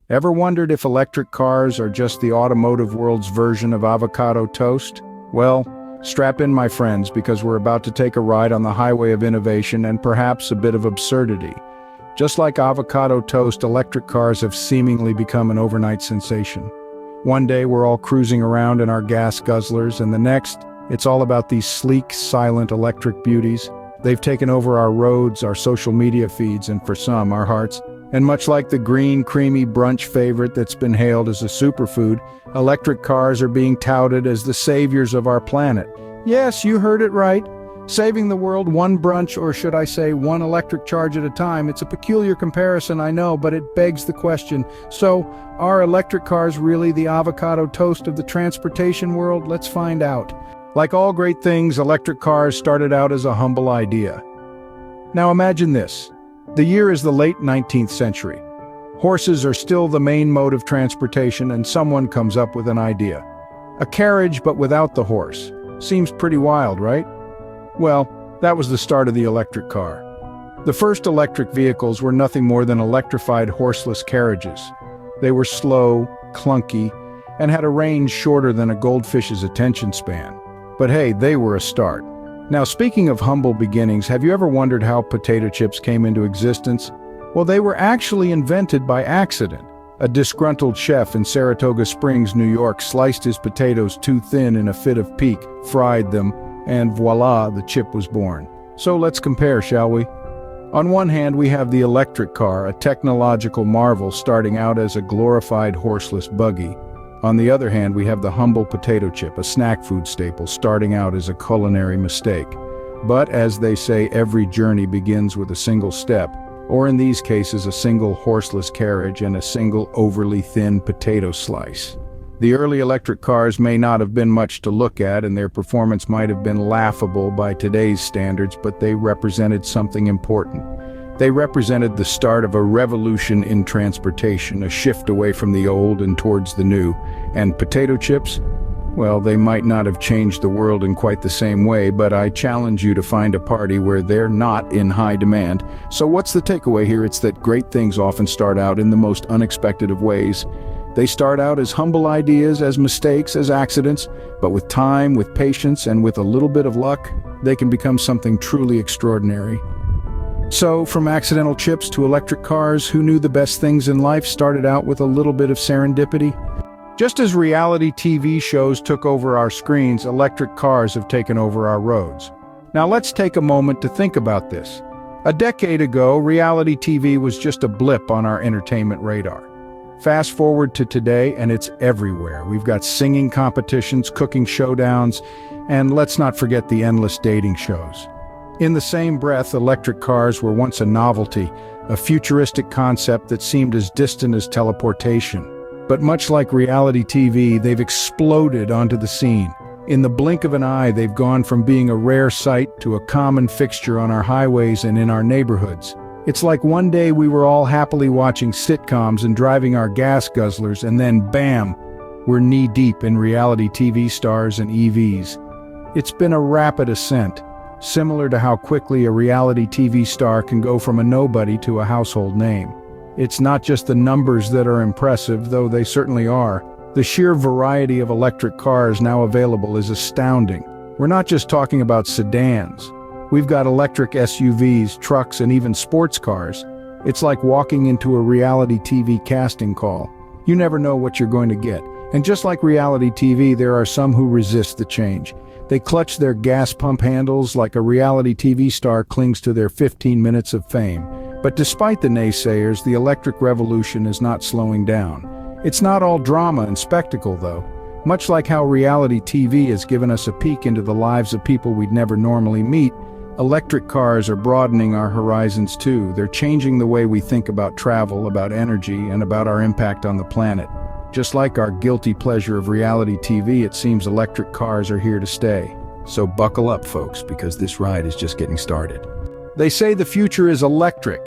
Ever wondered if electric cars are just the automotive world's version of avocado toast? Well, strap in, my friends, because we're about to take a ride on the highway of innovation and perhaps a bit of absurdity. Just like avocado toast, electric cars have seemingly become an overnight sensation. One day we're all cruising around in our gas guzzlers, and the next, it's all about these sleek, silent electric beauties. They've taken over our roads, our social media feeds, and for some, our hearts. And much like the green, creamy brunch favorite that's been hailed as a superfood, electric cars are being touted as the saviors of our planet. Yes, you heard it right. Saving the world one brunch, or should I say one electric charge at a time. It's a peculiar comparison, I know, but it begs the question. So, are electric cars really the avocado toast of the transportation world? Let's find out. Like all great things, electric cars started out as a humble idea. Now imagine this. The year is the late 19th century. Horses are still the main mode of transportation, and someone comes up with an idea. A carriage, but without the horse. Seems pretty wild, right? Well, that was the start of the electric car. The first electric vehicles were nothing more than electrified horseless carriages. They were slow, clunky, and had a range shorter than a goldfish's attention span. But hey, they were a start. Now, speaking of humble beginnings, have you ever wondered how potato chips came into existence? Well, they were actually invented by accident. A disgruntled chef in Saratoga Springs, New York, sliced his potatoes too thin in a fit of pique, fried them, and voila, the chip was born. So let's compare, shall we? On one hand, we have the electric car, a technological marvel starting out as a glorified horseless buggy. On the other hand, we have the humble potato chip, a snack food staple, starting out as a culinary mistake. But as they say, every journey begins with a single step, or in these cases, a single horseless carriage and a single overly thin potato slice. The early electric cars may not have been much to look at, and their performance might have been laughable by today's standards, but they represented something important. They represented the start of a revolution in transportation, a shift away from the old and towards the new. And potato chips? Well, they might not have changed the world in quite the same way, but I challenge you to find a party where they're not in high demand. So what's the takeaway here? It's that great things often start out in the most unexpected of ways. They start out as humble ideas, as mistakes, as accidents, but with time, with patience, and with a little bit of luck, they can become something truly extraordinary. So, from accidental chips to electric cars, who knew the best things in life started out with a little bit of serendipity? Just as reality TV shows took over our screens, electric cars have taken over our roads. Now let's take a moment to think about this. A decade ago, reality TV was just a blip on our entertainment radar. Fast forward to today, and it's everywhere. We've got singing competitions, cooking showdowns, and let's not forget the endless dating shows. In the same breath, electric cars were once a novelty, a futuristic concept that seemed as distant as teleportation. But much like reality TV, they've exploded onto the scene. In the blink of an eye, they've gone from being a rare sight to a common fixture on our highways and in our neighborhoods. It's like one day we were all happily watching sitcoms and driving our gas guzzlers, and then bam, we're knee-deep in reality TV stars and EVs. It's been a rapid ascent. Similar to how quickly a reality TV star can go from a nobody to a household name. It's not just the numbers that are impressive, though they certainly are. The sheer variety of electric cars now available is astounding. We're not just talking about sedans. We've got electric SUVs, trucks, and even sports cars. It's like walking into a reality TV casting call. You never know what you're going to get. And just like reality TV, there are some who resist the change. They clutch their gas pump handles like a reality TV star clings to their 15 minutes of fame. But despite the naysayers, the electric revolution is not slowing down. It's not all drama and spectacle, though. Much like how reality TV has given us a peek into the lives of people we'd never normally meet, electric cars are broadening our horizons too. They're changing the way we think about travel, about energy, and about our impact on the planet. Just like our guilty pleasure of reality TV, it seems electric cars are here to stay. So buckle up, folks, because this ride is just getting started. They say the future is electric,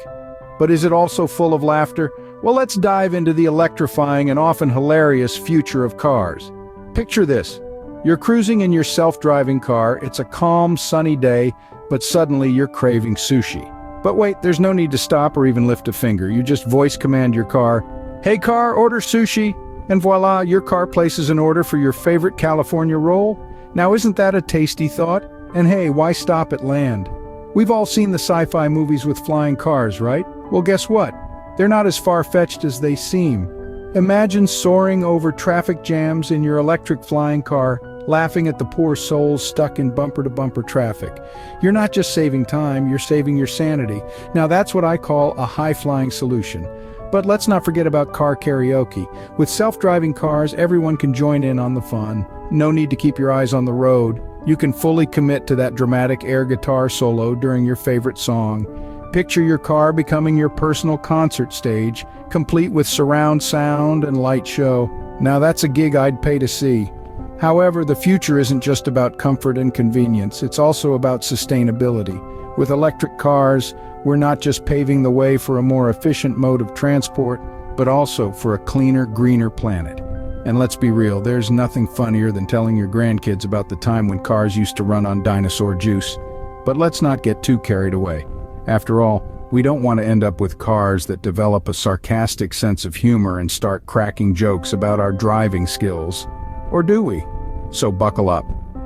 but is it also full of laughter? Well, let's dive into the electrifying and often hilarious future of cars. Picture this. You're cruising in your self-driving car. It's a calm, sunny day, but suddenly you're craving sushi. But wait, there's no need to stop or even lift a finger. You just voice command your car, Hey car, order sushi, and voila, your car places an order for your favorite California roll. Now isn't that a tasty thought? And hey, why stop at land? We've all seen the sci-fi movies with flying cars, right? Well, guess what? They're not as far-fetched as they seem. Imagine soaring over traffic jams in your electric flying car, laughing at the poor souls stuck in bumper-to-bumper traffic. You're not just saving time, you're saving your sanity. Now that's what I call a high-flying solution. But let's not forget about car karaoke. With self-driving cars, everyone can join in on the fun. No need to keep your eyes on the road. You can fully commit to that dramatic air guitar solo during your favorite song. Picture your car becoming your personal concert stage, complete with surround sound and light show. Now that's a gig I'd pay to see. However, the future isn't just about comfort and convenience, it's also about sustainability. With electric cars, we're not just paving the way for a more efficient mode of transport, but also for a cleaner, greener planet. And let's be real, there's nothing funnier than telling your grandkids about the time when cars used to run on dinosaur juice. But let's not get too carried away. After all, we don't want to end up with cars that develop a sarcastic sense of humor and start cracking jokes about our driving skills. Or do we? So buckle up,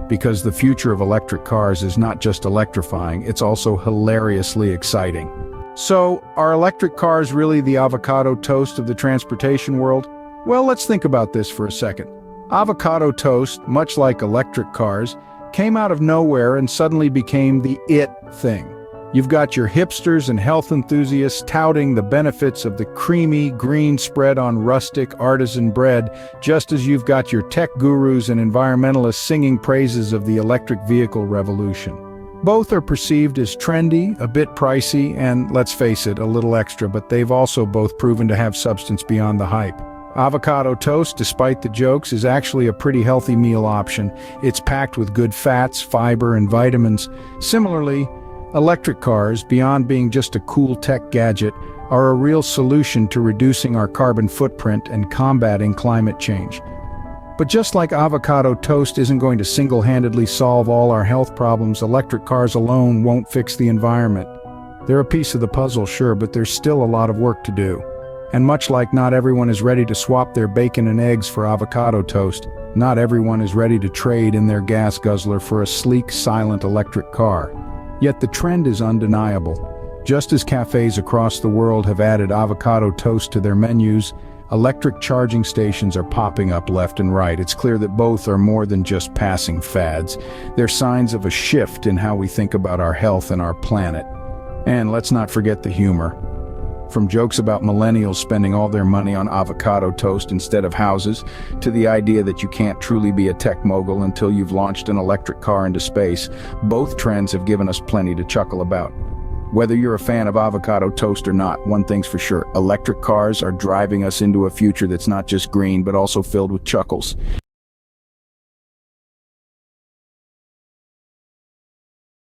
because the future of electric cars is not just electrifying, it's also hilariously exciting. So, are electric cars really the avocado toast of the transportation world? Well, let's think about this for a second. Avocado toast, much like electric cars, came out of nowhere and suddenly became the it thing. You've got your hipsters and health enthusiasts touting the benefits of the creamy, green spread on rustic, artisan bread, just as you've got your tech gurus and environmentalists singing praises of the electric vehicle revolution. Both are perceived as trendy, a bit pricey, and, let's face it, a little extra, but they've also both proven to have substance beyond the hype. Avocado toast, despite the jokes, is actually a pretty healthy meal option. It's packed with good fats, fiber, and vitamins. Similarly, electric cars, beyond being just a cool tech gadget, are a real solution to reducing our carbon footprint and combating climate change. But just like avocado toast isn't going to single-handedly solve all our health problems, electric cars alone won't fix the environment. They're a piece of the puzzle, sure, but there's still a lot of work to do. And much like not everyone is ready to swap their bacon and eggs for avocado toast, not everyone is ready to trade in their gas guzzler for a sleek, silent electric car. Yet the trend is undeniable. Just as cafes across the world have added avocado toast to their menus, electric charging stations are popping up left and right. It's clear that both are more than just passing fads. They're signs of a shift in how we think about our health and our planet. And let's not forget the humor. From jokes about millennials spending all their money on avocado toast instead of houses, to the idea that you can't truly be a tech mogul until you've launched an electric car into space, both trends have given us plenty to chuckle about. Whether you're a fan of avocado toast or not, one thing's for sure, electric cars are driving us into a future that's not just green but also filled with chuckles.